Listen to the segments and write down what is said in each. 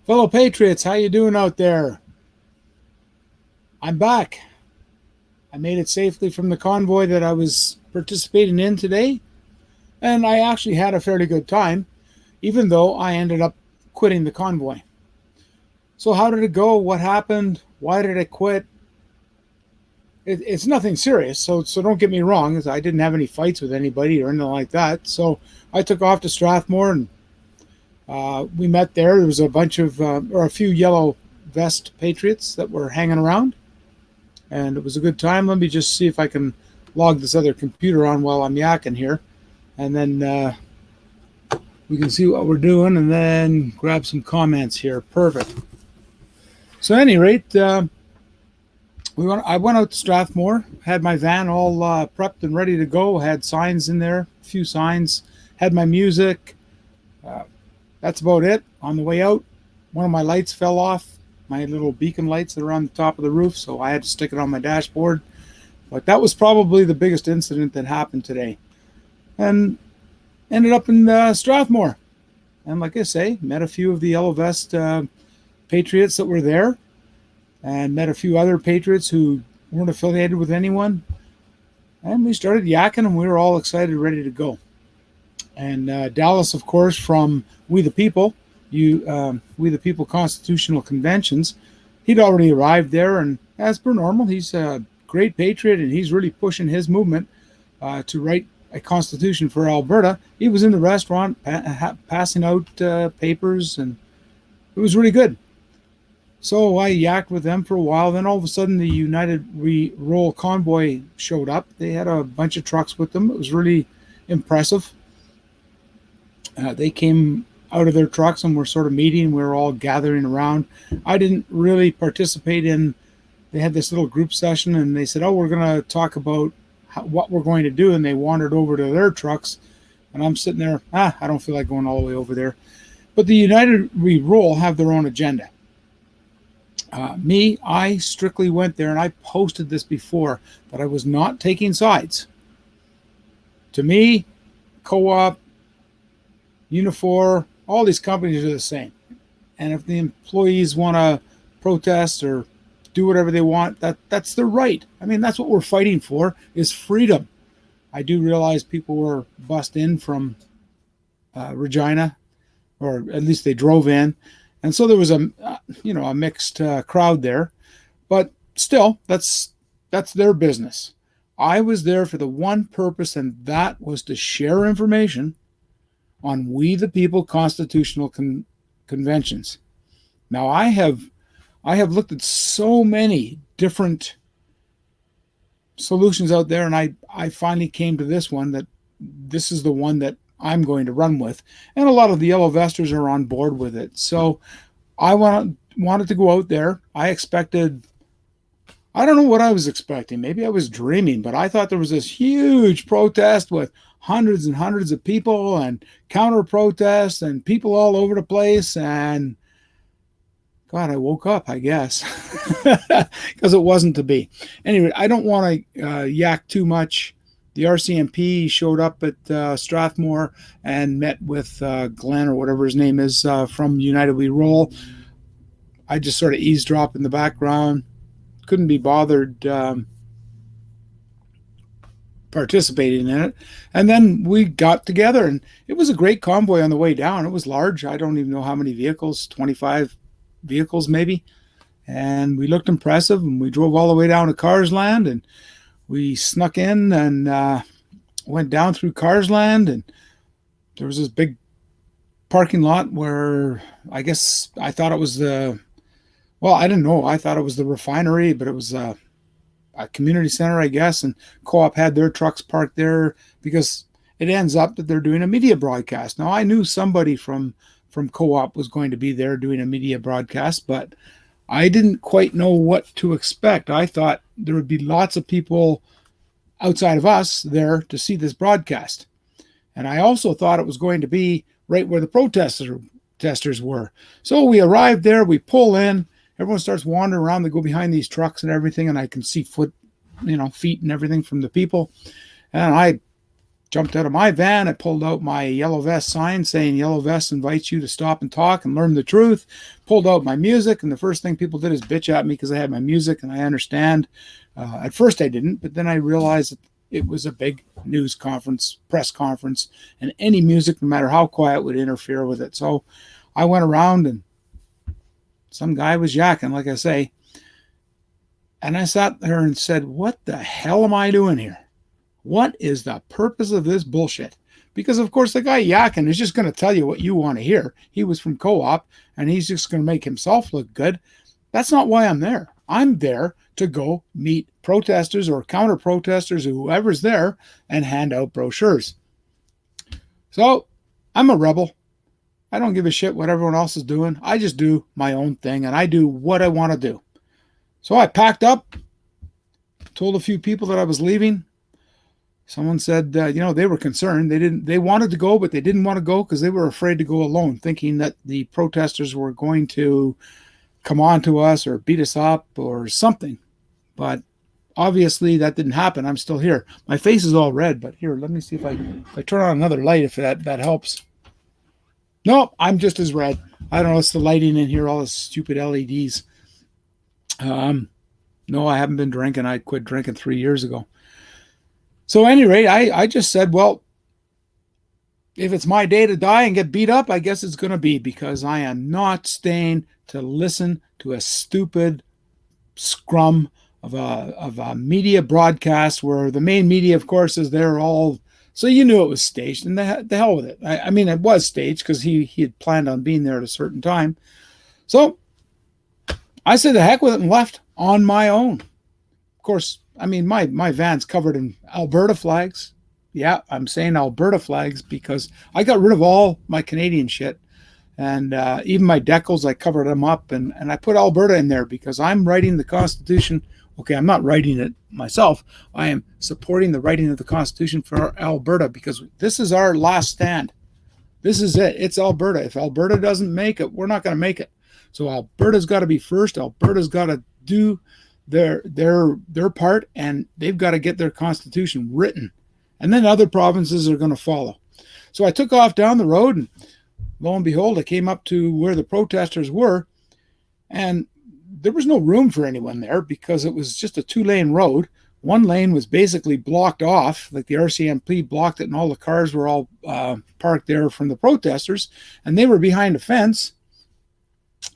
Fellow patriots, how you doing out there? I'm back. I made it safely from the convoy that I was participating in today, and I actually had a fairly good time, even though I ended up quitting the convoy. So how did it go? What happened? Why did I quit? It's nothing serious, so don't get me wrong. I didn't have any fights with anybody or anything like that. So I took off to Strathmore, and we met there. There was a bunch of or a few yellow vest patriots that were hanging around, and it was a good time. Let me just see if I can log this other computer on while I'm yakking here, and then we can see what we're doing, and then grab some comments here. Perfect. So, at any rate, I went out to Strathmore, had my van all prepped and ready to go. Had signs in there, a few signs. Had my music. Uh, that's about it. On the way out, one of my lights fell off. My little beacon lights that are on the top of the roof, so I had to stick it on my dashboard. But that was probably the biggest incident that happened today. And ended up in Strathmore. And like I say, met a few of the Yellow Vest patriots that were there, and met a few other patriots who weren't affiliated with anyone. And we started yakking, and we were all excited, ready to go. And Dallas, of course, from We the People, We the People Constitutional Conventions, he'd already arrived there, and as per normal, he's a great patriot, and he's really pushing his movement to write a constitution for Alberta. He was in the restaurant passing out papers, and it was really good. So I yacked with them for a while. Then all of a sudden, the United We Roll convoy showed up. They had a bunch of trucks with them. It was really impressive. They came out of their trucks and were sort of meeting. We were all gathering around. I didn't really participate in. They had this little group session, and they said, "Oh, we're going to talk about what we're going to do." And they wandered over to their trucks, and I'm sitting there. I don't feel like going all the way over there. But the United We Roll have their own agenda. I strictly went there, and I posted this before, that I was not taking sides. To me, Co-op, Unifor, all these companies are the same. And if the employees want to protest or do whatever they want, that's their right. I mean, that's what we're fighting for, is freedom. I do realize people were bussed in from Regina, or at least they drove in. And so there was a mixed crowd there, but still, that's their business. I was there for the one purpose, and that was to share information on We the People constitutional conventions. Now, I have looked at so many different solutions out there, and I finally came to this one, that this is the one that I'm going to run with. And a lot of the Yellow Vesters are on board with it. So I wanted to go out there. I don't know what I was expecting. Maybe I was dreaming, but I thought there was this huge protest with hundreds and hundreds of people and counter protests and people all over the place. And God, I woke up, I guess, because it wasn't to be. Anyway, I don't want to yak too much. The RCMP showed up at Strathmore and met with Glenn, or whatever his name is, from United We Roll. I just sort of eavesdropped in the background. Couldn't be bothered participating in it. And then we got together, and it was a great convoy on the way down. It was large. I don't even know how many vehicles, 25 vehicles maybe. And we looked impressive, and we drove all the way down to Carseland, and we snuck in and went down through Carseland, and there was this big parking lot where I guess I thought it was I didn't know. I thought it was the refinery, but it was a community center, I guess, and Co-op had their trucks parked there because it ends up that they're doing a media broadcast. Now, I knew somebody from Co-op was going to be there doing a media broadcast, but I didn't quite know what to expect. I thought there would be lots of people outside of us there to see this broadcast. And I also thought it was going to be right where the protesters were. So we arrived there, we pull in, everyone starts wandering around, they go behind these trucks and everything, and I can see feet and everything from the people. And I jumped out of my van. I pulled out my yellow vest sign saying yellow vest invites you to stop and talk and learn the truth. Pulled out my music, and the first thing people did is bitch at me because I had my music, and I understand. At first I didn't, but then I realized that it was a big news conference, press conference, and any music, no matter how quiet, would interfere with it. So I went around, and some guy was yakking, like I say. And I sat there and said, what the hell am I doing here? What is the purpose of this bullshit? Because, of course, the guy yakking is just going to tell you what you want to hear. He was from co-op, and he's just going to make himself look good. That's not why I'm there. I'm there to go meet protesters or counter-protesters or whoever's there and hand out brochures. So I'm a rebel. I don't give a shit what everyone else is doing. I just do my own thing, and I do what I want to do. So I packed up, told a few people that I was leaving. Someone said, they were concerned. They wanted to go, but they didn't want to go because they were afraid to go alone, thinking that the protesters were going to come on to us or beat us up or something. But obviously that didn't happen. I'm still here. My face is all red, but here, let me see if I turn on another light, if that helps. No, I'm just as red. I don't know. It's the lighting in here, all the stupid LEDs. No, I haven't been drinking. I quit drinking 3 years ago. So at any rate, I just said, well, if it's my day to die and get beat up, I guess it's going to be, because I am not staying to listen to a stupid scrum of a media broadcast where the main media, of course, is there all. So you knew it was staged, and the hell with it. I mean, it was staged because he had planned on being there at a certain time. So I said the heck with it and left on my own. Of course, I mean, my van's covered in Alberta flags. Yeah, I'm saying Alberta flags because I got rid of all my Canadian shit. And even my decals, I covered them up. And I put Alberta in there because I'm writing the Constitution. Okay, I'm not writing it myself. I am supporting the writing of the Constitution for Alberta because this is our last stand. This is it. It's Alberta. If Alberta doesn't make it, we're not going to make it. So Alberta's got to be first. Alberta's got to do their part, and they've got to get their Constitution written. And then other provinces are going to follow. So I took off down the road, and lo and behold, I came up to where the protesters were, and there was no room for anyone there because it was just a 2-lane road. One lane was basically blocked off, like the RCMP blocked it, and all the cars were all parked there from the protesters, and they were behind a fence.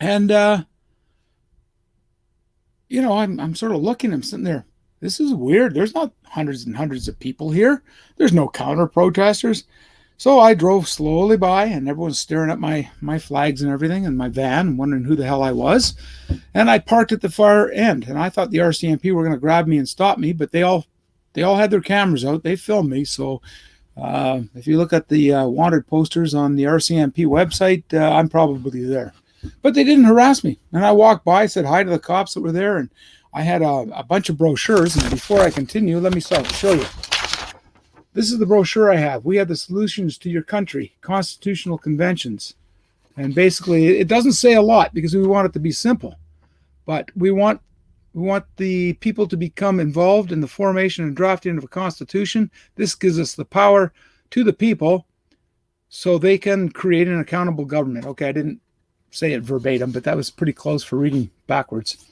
And, I'm sort of looking, I'm sitting there. This is weird. There's not hundreds and hundreds of people here. There's no counter protesters. So I drove slowly by, and everyone's staring at my flags and everything and my van, wondering who the hell I was. And I parked at the far end, and I thought the RCMP were going to grab me and stop me, but they all had their cameras out. They filmed me. So if you look at the wanted posters on the RCMP website, I'm probably there. But they didn't harass me. And I walked by, said hi to the cops that were there, and I had a bunch of brochures. And before I continue, let me show you. This is the brochure I have. We have the solutions to your country, constitutional conventions. And basically, it doesn't say a lot because we want it to be simple. But we want the people to become involved in the formation and drafting of a constitution. This gives us the power to the people so they can create an accountable government. Okay, I didn't say it verbatim, but that was pretty close for reading backwards.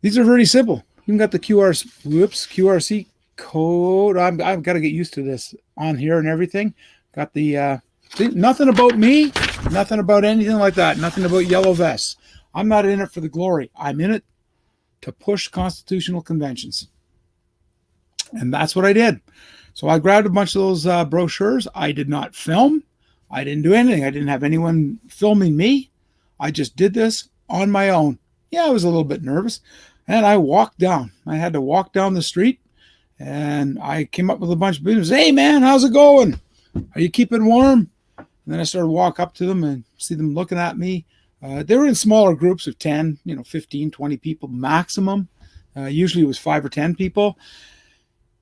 These are very simple. You can got the QRC code. I've got to get used to this on here and everything. Got the nothing about me, nothing about anything like that, nothing about yellow vests. I'm not in it for the glory. I'm in it to push constitutional conventions. And that's what I did. So I grabbed a bunch of those brochures. I did not film. I didn't do anything. I didn't have anyone filming me. I just did this on my own. Yeah, I was a little bit nervous. And I walked down. I had to walk down the street. And I came up with a bunch of people. Hey, man, how's it going? Are you keeping warm? And then I started to walk up to them and see them looking at me. They were in smaller groups of 10, 15, 20 people maximum. Usually it was 5 or 10 people.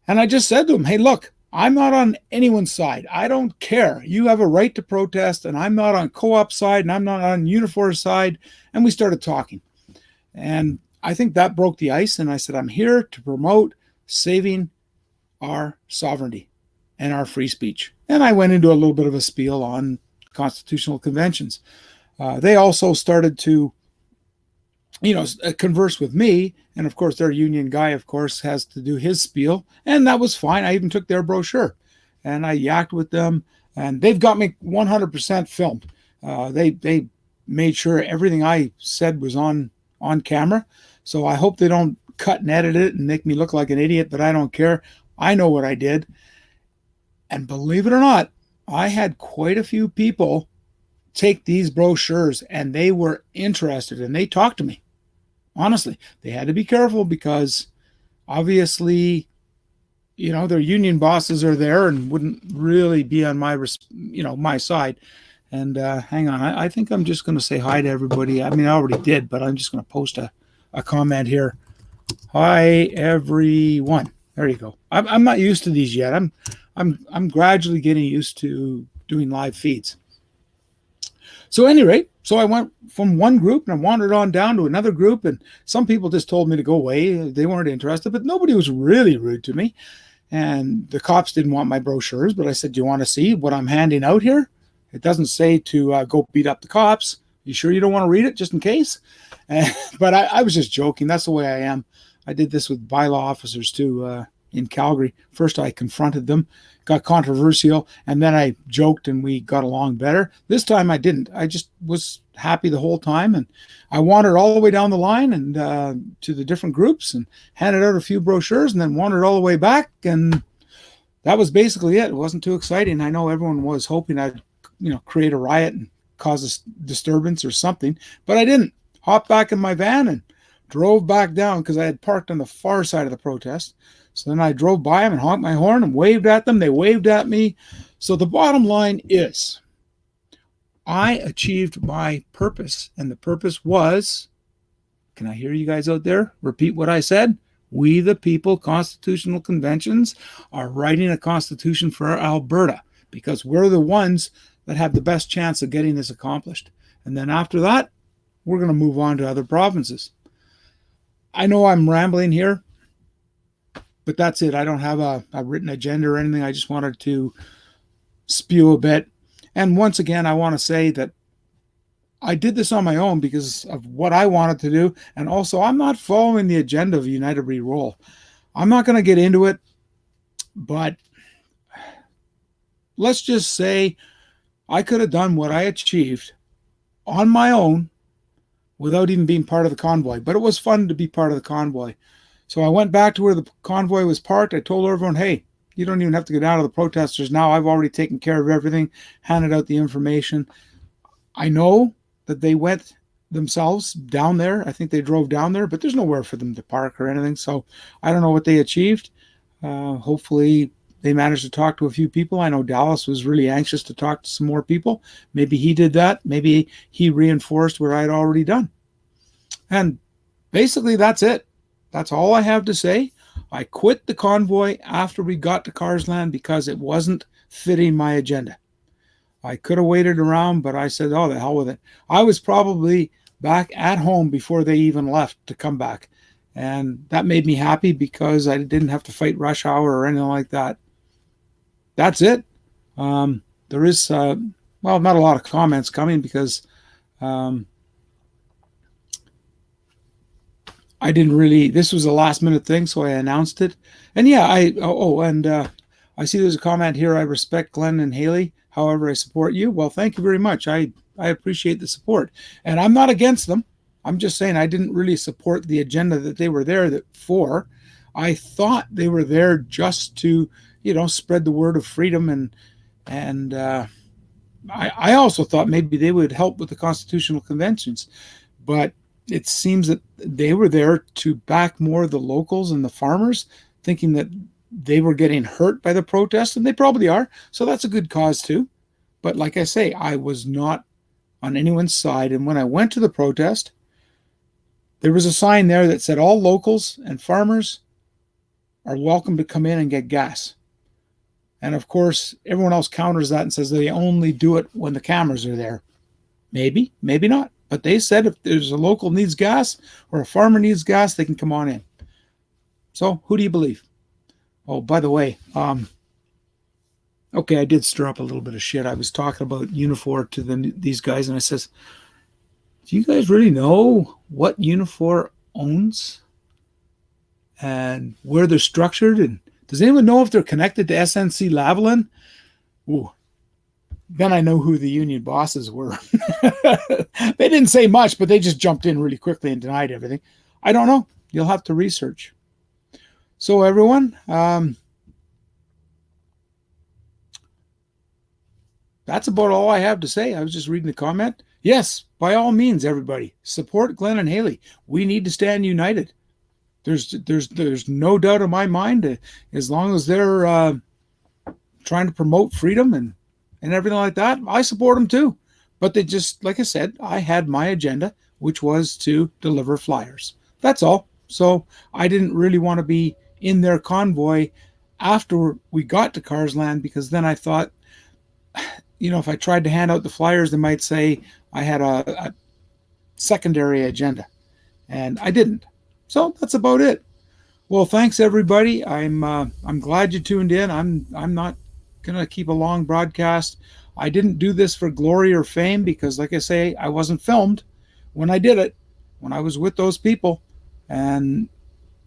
And I just said to them, hey, look, I'm not on anyone's side. I don't care. You have a right to protest, and I'm not on co-op side, and I'm not on Unifor's side. And we started talking. And I think that broke the ice. And I said, I'm here to promote saving our sovereignty. and our free speech. And I went into a little bit of a spiel on constitutional conventions. They also started to, converse with me. And of course, their union guy, of course, has to do his spiel. And that was fine. I even took their brochure and I yacked with them. And they've got me 100% filmed. They made sure everything I said was on camera. So I hope they don't cut and edit it and make me look like an idiot, but I don't care. I know what I did. And believe it or not, I had quite a few people take these brochures and they were interested and they talked to me. Honestly, they had to be careful because obviously, their union bosses are there and wouldn't really be on my side. And hang on, I think I'm just going to say hi to everybody. I mean, I already did, but I'm just going to post a comment here. Hi, everyone. There you go. I'm not used to these yet. I'm gradually getting used to doing live feeds. So at any rate, so I went from one group and I wandered on down to another group, and some people just told me to go away. They weren't interested, but nobody was really rude to me. And the cops didn't want my brochures, but I said, do you want to see what I'm handing out here? It doesn't say to go beat up the cops. You sure you don't want to read it just in case? But I was just joking. That's the way I am. I did this with bylaw officers too in Calgary. First, I confronted them, got controversial, and then I joked and we got along better. This time I didn't. I just was happy the whole time, and I wandered all the way down the line and to the different groups and handed out a few brochures and then wandered all the way back, and that was basically it. It wasn't too exciting. I know everyone was hoping I'd create a riot and cause a disturbance or something, but I didn't. Hopped back in my van and drove back down because I had parked on the far side of the protest. So then I drove by them and honked my horn and waved at them. They waved at me. So the bottom line is I achieved my purpose. And the purpose was, can I hear you guys out there repeat what I said? We, the people, constitutional conventions, are writing a constitution for Alberta because we're the ones that have the best chance of getting this accomplished. And then after that, we're going to move on to other provinces. I know I'm rambling here, but that's it. I don't have a written agenda or anything. I just wanted to spew a bit. And once again, I want to say that I did this on my own because of what I wanted to do. And also, I'm not following the agenda of United Re-Roll. I'm not going to get into it, but let's just say I could have done what I achieved on my own without even being part of the convoy. But it was fun to be part of the convoy. So I went back to where the convoy was parked. I told everyone, hey, you don't even have to get out of the protesters now. I've already taken care of everything, handed out the information. I know that they went themselves down there. I think they drove down there, but there's nowhere for them to park or anything. So I don't know what they achieved. Hopefully they managed to talk to a few people. I know Dallas was really anxious to talk to some more people. Maybe he did that. Maybe he reinforced what I'd already done. And basically that's it. That's all I have to say. I quit the convoy after we got to Carseland because it wasn't fitting my agenda. I could have waited around, but I said, oh, the hell with it. I was probably back at home before they even left to come back. And that made me happy because I didn't have to fight rush hour or anything like that. That's it. There is, not a lot of comments coming because I didn't really, this was a last minute thing, so I announced it. And yeah, I see there's a comment here. I respect Glenn and Haley. However, I support you. Well, thank you very much. I appreciate the support. And I'm not against them. I'm just saying I didn't really support the agenda that they were there for. I thought they were there just to, spread the word of freedom. And I also thought maybe they would help with the constitutional conventions. But it seems that they were there to back more of the locals and the farmers, thinking that they were getting hurt by the protests, and they probably are. So that's a good cause too. But like I say, I was not on anyone's side. And when I went to the protest, there was a sign there that said all locals and farmers are welcome to come in and get gas. And of course, everyone else counters that and says they only do it when the cameras are there. Maybe, maybe not. But they said if there's a local needs gas or a farmer needs gas, they can come on in. So who do you believe? Oh, by the way, Okay, I did stir up a little bit of shit. I was talking about Unifor to these guys, and I says, "Do you guys really know what Unifor owns and where they're structured? And does anyone know if they're connected to SNC Lavalin?" Ooh, then I know who the union bosses were. They didn't say much, but they just jumped in really quickly and denied everything. I don't know. You'll have to research. So, everyone, that's about all I have to say. I was just reading the comment. Yes, by all means, everybody, support Glenn and Haley. We need to stand united. There's no doubt in my mind, as long as they're trying to promote freedom and everything like that, I support them too. But they just, like I said, I had my agenda, which was to deliver flyers. That's all. So I didn't really want to be in their convoy after we got to Carseland, because then I thought, if I tried to hand out the flyers, they might say I had a secondary agenda, and I didn't. So that's about it. Well, thanks everybody. I'm glad you tuned in. I'm not gonna keep a long broadcast. I didn't do this for glory or fame, because, like I say, I wasn't filmed when I did it, when I was with those people, and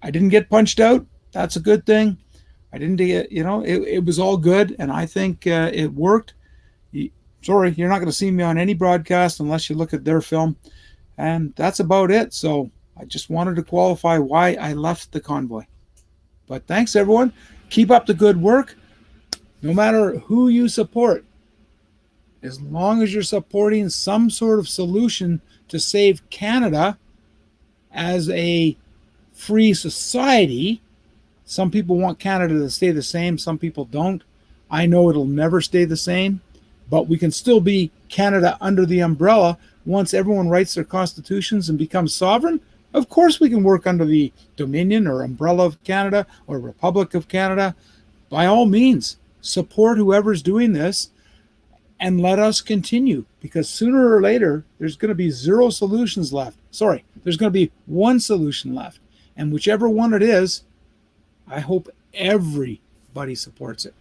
I didn't get punched out. That's a good thing. I didn't get, it was all good, and I think it worked. Sorry, you're not going to see me on any broadcast unless you look at their film, and that's about it. So I just wanted to qualify why I left the convoy. But thanks, everyone. Keep up the good work. No matter who you support, as long as you're supporting some sort of solution to save Canada as a free society. Some people want Canada to stay the same, some people don't. I know it'll never stay the same, but we can still be Canada under the umbrella. Once everyone writes their constitutions and becomes sovereign, of course we can work under the Dominion or umbrella of Canada or Republic of Canada. By all means, support whoever's doing this and let us continue, because sooner or later there's going to be zero solutions left. Sorry, there's going to be one solution left, and whichever one it is, I hope everybody supports it.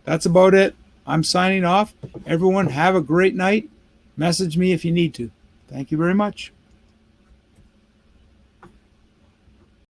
That's about it. I'm signing off. Everyone, have a great night. Message me if you need to. Thank you very much.